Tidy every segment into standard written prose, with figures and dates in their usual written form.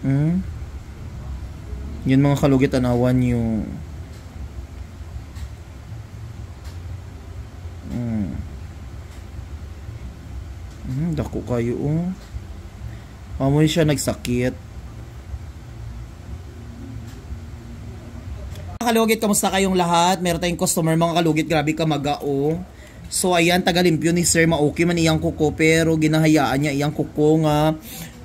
Hmm? Yun mga kalugit, anawan yung dako kayo amoy siya nagsakit. Mga kalugit, kamusta kayong lahat? Meron tayong customer mga kalugit, grabe ka magao. So ayan, tagalimpyo ni sir, ma-okay man iyang kuko, pero ginahayaan niya iyang kuko nga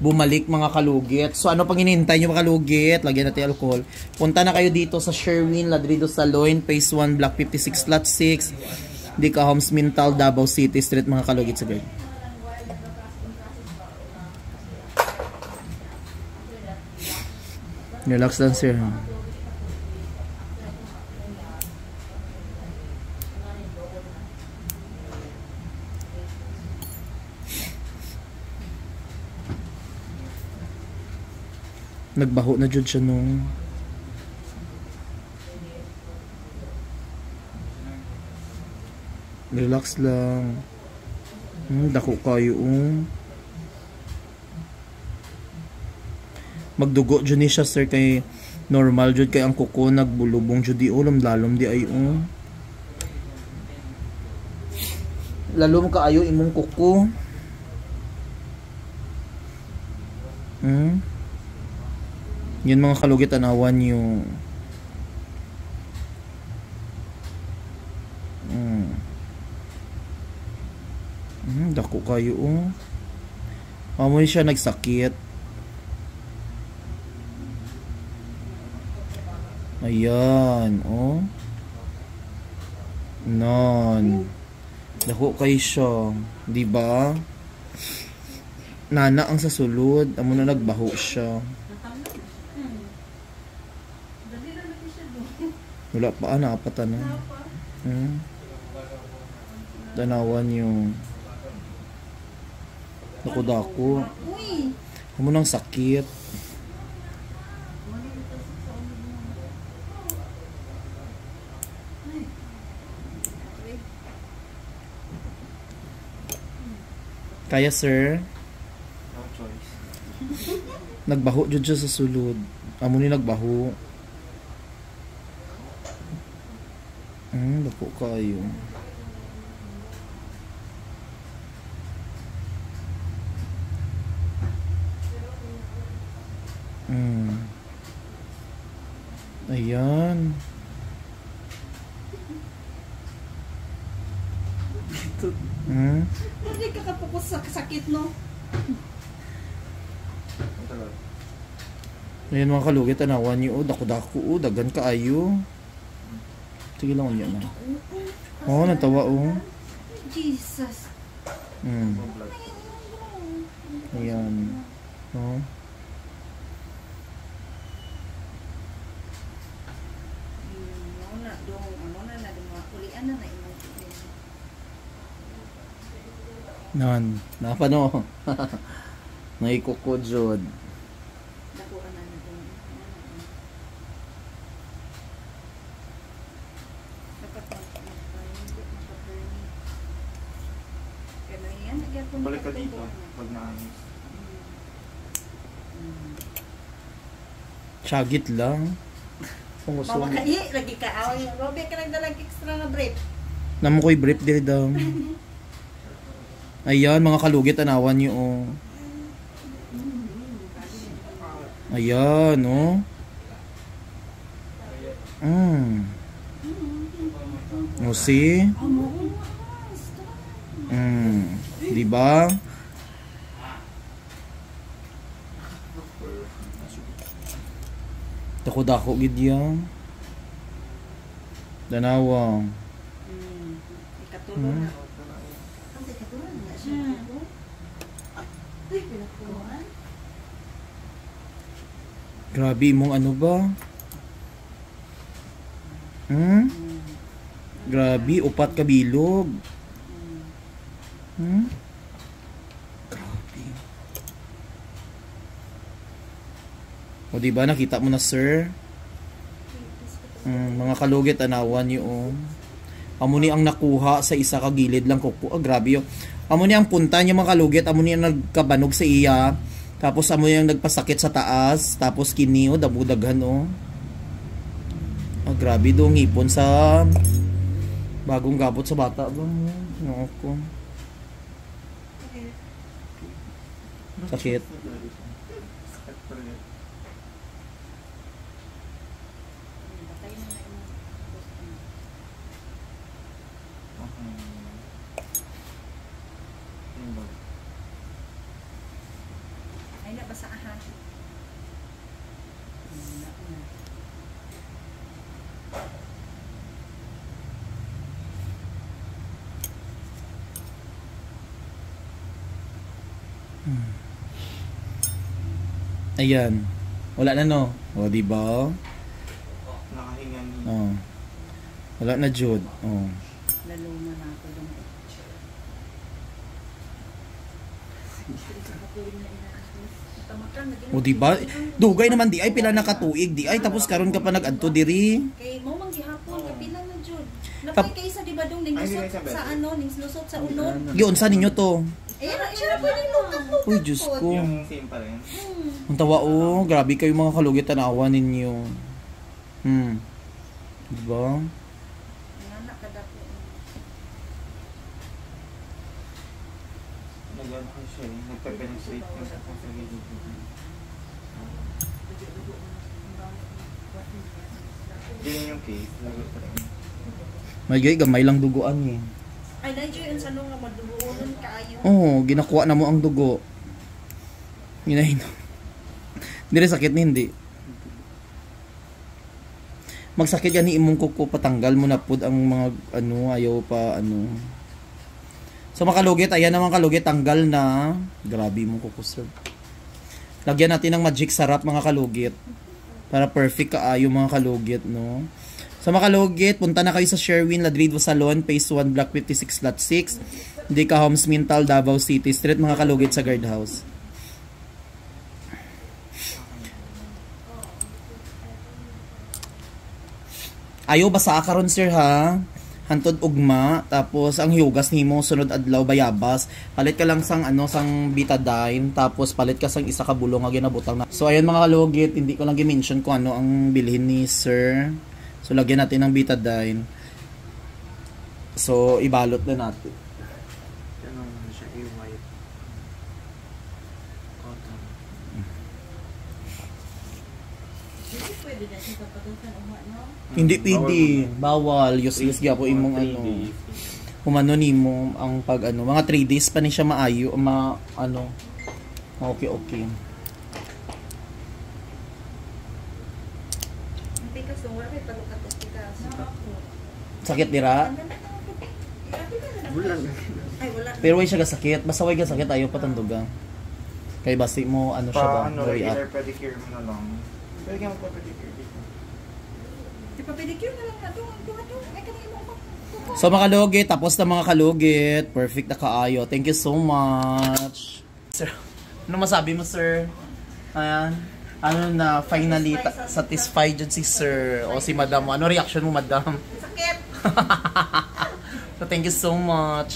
bumalik mga kalugit. So ano pang hinihintay nyo mga kalugit? Lagyan natin alcohol. Punta na kayo dito sa Sherwin Ladrido Saloon, Phase 1, Block 56, Lot 6, Dica Homes, Mintal, Davao City Street mga kalugit sa girl. Relax lang sir. Nagbaho na jud siya nung relax lang. Dako kayo magdugo jud ni siya sir, kay normal jud kay ang kuko nagbulubong jud di ulam lalom di ay lalom kaayo imong kuko. Yun mga kalugit, anawan yung dako kayo amoy siya nagsakit. Ayan non dako kayo siya, di ba? Nana ang sa sulod amo na nagbaho siya. Wala pa napatan na. Tanawan yung dako-dako. Amo nang sakit. Kaya sir? No choice. Nagbaho jud siya sa sulod. Amo ni nagbaho. Dako kayo. Ayan. Hindi ka kapukos sa sakit, no? Ayan mga kalugit, anawan niyo dako-dako dagan kaayo. Sige lang yan na. Natawa Jesus. Ayan. Nan, napano? Naikuko jud. Balik ka dito pag naanis. Tsagit lang. Kung gusto mo. Lagi ka away. Robe ka nagdalag extra na brief. Namo ko'y brief diri daw. Ayan mga kalugit, anawan niyo Ayan see? Di ba? Dako-dako gid yan. Danawang. Grabe mong ano ba? Grabe, upat ka bilog. Grabe. O diba, nakita mo na sir? Mga kalugit, anawan yung amo ni ang nakuha sa isa ka gilid lang kuko. Grabe yun. Amo ni ang punta niya mga kalugit, amo ni ang nagkabanog sa iya. Tapos amo yung nagpasakit sa taas, tapos kini oh, damudaghan oh. Oh, grabe do ngipon sa bagong gabot sa bata ba? No ko. Sakit. Sakit pa rin. Ay, nabasa aha. Ayan. Wala na no. O di ba? Nakahinga ni. Oh. Wala na jud. Oh. Lalo na nato lang. O di ba? Dugay naman di ay pila na katuig di ay tapos karon ka pa nag-adto diri. Kay mo man gihapon kapila na jud. Tap- Napay kaysa di ba dong ning lusot sa ano, ning lusot sa unod. Giun sa ninyo to. Ayan, siya pwede lukat-lukat. Uy, Diyos ko. Yung same pa rin. Ang tawa oh, grabe kayo mga kalugit tanawa ninyo. Di ba? Anak kadako. Nagano ko siya eh. Nagpa-penetrate yung sa sarili ko. Ganyan yung case. Lagot pa rin. May gamay lang duguan eh. Ay, nandiyo yung sanong nga maduguonon kaayo. Oo, ginakuha na mo ang dugo. Hinahin. Hindi rin sakit ni hindi. Magsakit yan ni imong kuko patanggal mo na pud ang mga ano, ayaw pa ano. So makalugit, ayan naman kalugit, tanggal na. Grabe mo kuko sir. Lagyan natin ng magic sarap mga kalugit. Para perfect kaayo mga kalugit, no? Sa makalugit, punta na kayo sa Sherwin Ladrido Salon, Phase 1, Block 56, Lot 6. Dika Homes, Mintal, Davao City Street, mga kalugit sa guardhouse. Ayo basa karon sir ha. Hantod ugma, tapos ang hiugas nimo sunod adlaw bayabas. Palit ka lang sang ano sang betadine, tapos palit ka sang isa ka bulong nga ginabutang na. So ayun mga kalugit, hindi ko lang gi-mention kung ano ang bilhin ni sir. So, lagyan natin ng betadine. So, ibalot na natin. Ganun na siya i-white. Cotton. Hindi pwede na siya kapatusan no? Hindi pwede. Bawal. Useless po imong ano. Umano nimo ang pag ano. Mga 3 days pa ni siya maayo. Ano. Okay. Pikas dong, wala may palukat at pikas. Sakit dira. Ay, wala. Pero way siya kasakit. Basta way kasakit ayaw patanduga. Kay basi mo ano siya ba? Ano, React. regular pedicure mo na lang. Pwede ka magpa-pedicure dito. Di pa pedicure na lang na doon. Ay, kanina mo pa. So mga kalugit, tapos na mga kalugit. Perfect na kaayo. Thank you so much. Sir, ano masabi mo sir? Ayan. Ano na, finally, satisfied dyan si sir o si madam. Ano reaction mo madam? Sakit! So thank you so much.